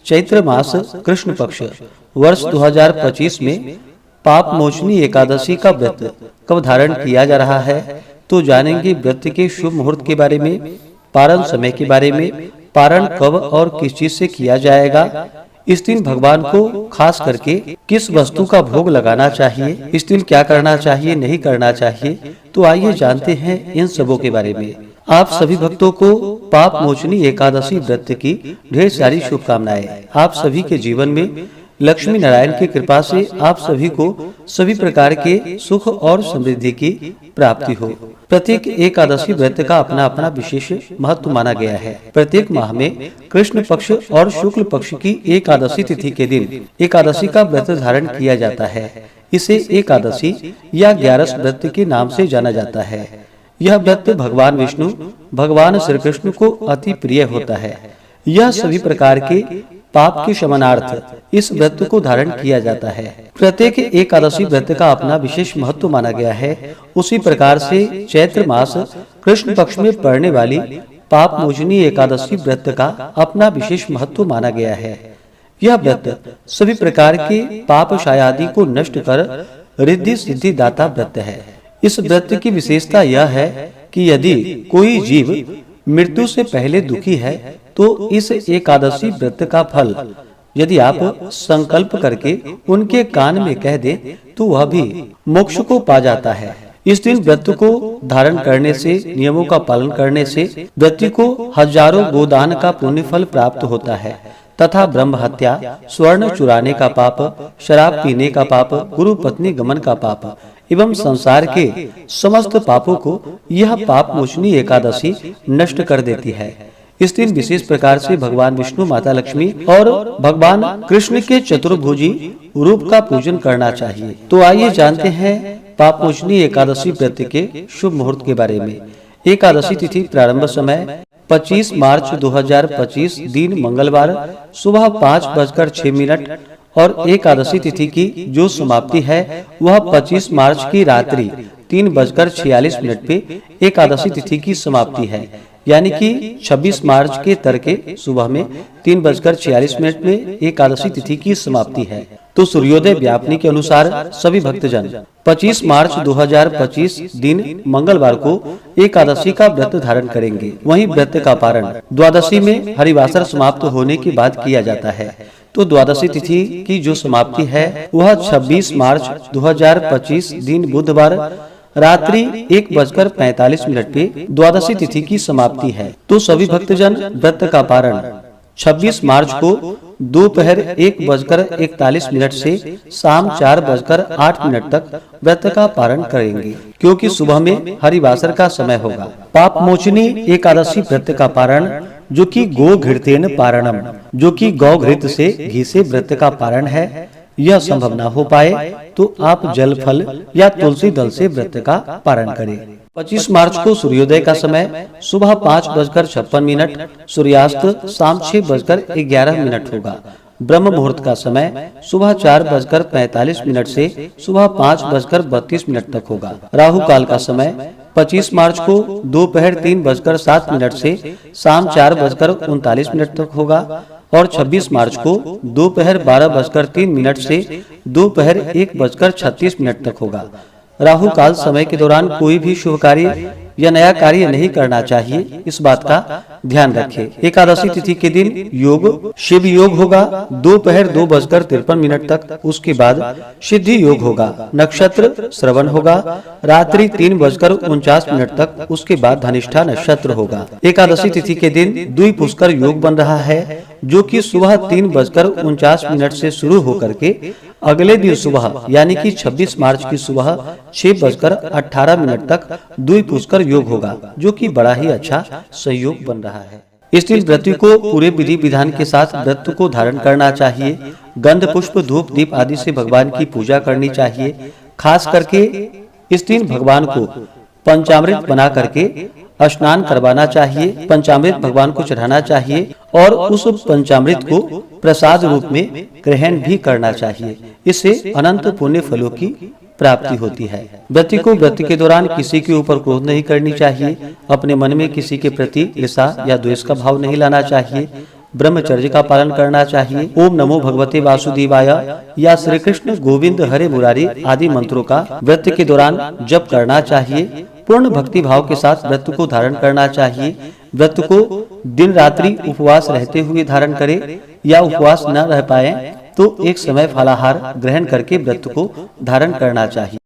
चैत्र मास कृष्ण पक्ष वर्ष 2025 में पाप मोचनी एकादशी का व्रत कब धारण किया जा रहा है, तो जानेंगे व्रत के शुभ मुहूर्त के बारे में, पारण समय के बारे में, पारण कब और किस चीज से किया जाएगा, इस दिन भगवान को खास करके किस वस्तु का भोग लगाना चाहिए, इस दिन क्या करना चाहिए नहीं करना चाहिए। तो आइए जानते हैं इन सबों के बारे में। आप सभी भक्तों को पाप मोचनी एकादशी व्रत की ढेर सारी शुभकामनाएं। आप सभी के जीवन में लक्ष्मी नारायण की कृपा से आप सभी को सभी प्रकार के सुख और समृद्धि की प्राप्ति हो। प्रत्येक एकादशी व्रत का अपना अपना विशेष महत्व माना गया है। प्रत्येक माह में कृष्ण पक्ष और शुक्ल पक्ष की एकादशी तिथि के दिन एकादशी का व्रत धारण किया जाता है। इसे एकादशी या 11 व्रत के नाम से जाना जाता है। यह व्रत भगवान विष्णु भगवान श्री कृष्ण को अति प्रिय होता है। यह सभी प्रकार के पाप के शमनार्थ इस व्रत को धारण किया जाता है। प्रत्येक एकादशी व्रत का अपना विशेष महत्व माना गया है। उसी प्रकार से चैत्र मास कृष्ण पक्ष में पड़ने वाली पाप मोचनी एकादशी व्रत का अपना विशेष महत्व माना गया है। यह व्रत सभी प्रकार के पाप शायादि को नष्ट कर रिद्धि सिद्धि दाता व्रत है। इस व्रत की विशेषता यह है कि यदि कोई जीव मृत्यु से पहले दुखी है तो इस एकादशी व्रत का फल यदि आप संकल्प करके उनके कान में कह दे तो वह भी मोक्ष को पा जाता है। इस दिन व्रत को धारण करने से, नियमों का पालन करने से व्यक्ति को हजारों गोदान का पुण्य फल प्राप्त होता है तथा ब्रह्म हत्या, स्वर्ण चुराने का पाप, शराब पीने का पाप, गुरु पत्नी गमन का पाप एवं संसार के समस्त पापों को यह पाप मोचनी एकादशी नष्ट कर देती है। इस दिन विशेष प्रकार से भगवान विष्णु, माता लक्ष्मी और भगवान कृष्ण के चतुर्भुजी रूप का पूजन करना चाहिए। तो आइए जानते हैं पाप मोचनी एकादशी व्रत के शुभ मुहूर्त के बारे में। एकादशी तिथि प्रारंभ समय 25 मार्च 2025 दिन मंगलवार सुबह 5:06 और एकादशी तिथि की जो समाप्ति है वह 25 मार्च की रात्रि 3:46 पे एकादशी तिथि की समाप्ति है। यानी कि 26 मार्च के तड़के सुबह में 3:46 में एकादशी तिथि की समाप्ति है। तो सूर्योदय व्यापनी के अनुसार सभी भक्तजन 25 मार्च 2025 दिन मंगलवार को एकादशी का व्रत धारण करेंगे। वहीं व्रत का पारण द्वादशी में हरिवासर समाप्त होने के बाद किया जाता है। तो द्वादशी तिथि की जो समाप्ति है वह 26 मार्च 2025 दिन बुधवार रात्रि 1:45 पे द्वादशी तिथि की समाप्ति है। तो सभी भक्तजन व्रत का पारण 26 मार्च को दोपहर 1:41 से शाम 4:08 तक व्रत का पारण करेंगे, क्योंकि सुबह में हरिवासर का समय होगा। पाप मोचनी एकादशी व्रत का पारण जो कि गो घृतेन पारणम, जो कि गौ घृत से घी से व्रत का पारण है, यह संभव न हो पाए तो आप जल फल या तुलसी दल से व्रत का पारण करें। 25 मार्च को सूर्योदय का समय सुबह 5:56, सूर्यास्त शाम 6:11 होगा। ब्रह्म मुहूर्त का समय सुबह 4:45 से सुबह 5:32 तक होगा। राहु काल का समय 25 मार्च को दोपहर 3:07 से शाम 4:39 तक होगा और 26 मार्च को दोपहर 12:03 से दोपहर 1:36 तक होगा। राहु काल समय के दौरान कोई भी शुभ कार्य या नया कार्य नहीं करना चाहिए, इस बात का ध्यान रखें। एकादशी तिथि के दिन योग शिव योग होगा दोपहर 2:53 तक। उसके बाद सिद्धि योग होगा। नक्षत्र श्रवण होगा रात्रि 3:49 तक। उसके बाद धनिष्ठा नक्षत्र होगा। एकादशी तिथि के दिन द्विपुष्कर योग बन रहा है, जो कि सुबह 3:49 से शुरू होकर के अगले दिन सुबह यानी कि 26 मार्च की सुबह 6:18 तक द्विपुष्कर योग होगा, जो कि बड़ा ही अच्छा संयोग बन रहा है। इस दिन व्रती को पूरे विधि विधान के साथ व्रत को धारण करना चाहिए। गंध पुष्प धूप दीप आदि से भगवान की पूजा करनी चाहिए। खास करके इस दिन भगवान को पंचामृत बना करके स्नान करवाना चाहिए। पंचामृत भगवान को चढ़ाना चाहिए और उस पंचामृत को प्रसाद रूप में ग्रहण भी करना चाहिए। इससे अनंत पुण्य फलों की प्राप्ति होती है। व्यक्ति को व्रत के दौरान किसी के ऊपर क्रोध नहीं करनी चाहिए। अपने मन में किसी के प्रति ईर्ष्या या द्वेष का भाव नहीं लाना चाहिए। ब्रह्मचर्य का पालन करना चाहिए। ओम नमो भगवते वासुदेवाय या श्री कृष्ण गोविंद हरे मुरारी आदि मंत्रों का व्रत के दौरान जप करना चाहिए। पूर्ण भक्ति भाव के साथ व्रत को धारण करना चाहिए। व्रत को दिन रात्रि उपवास रहते हुए धारण करें या उपवास न रह पाए तो एक समय फलाहार ग्रहण करके व्रत को धारण करना चाहिए।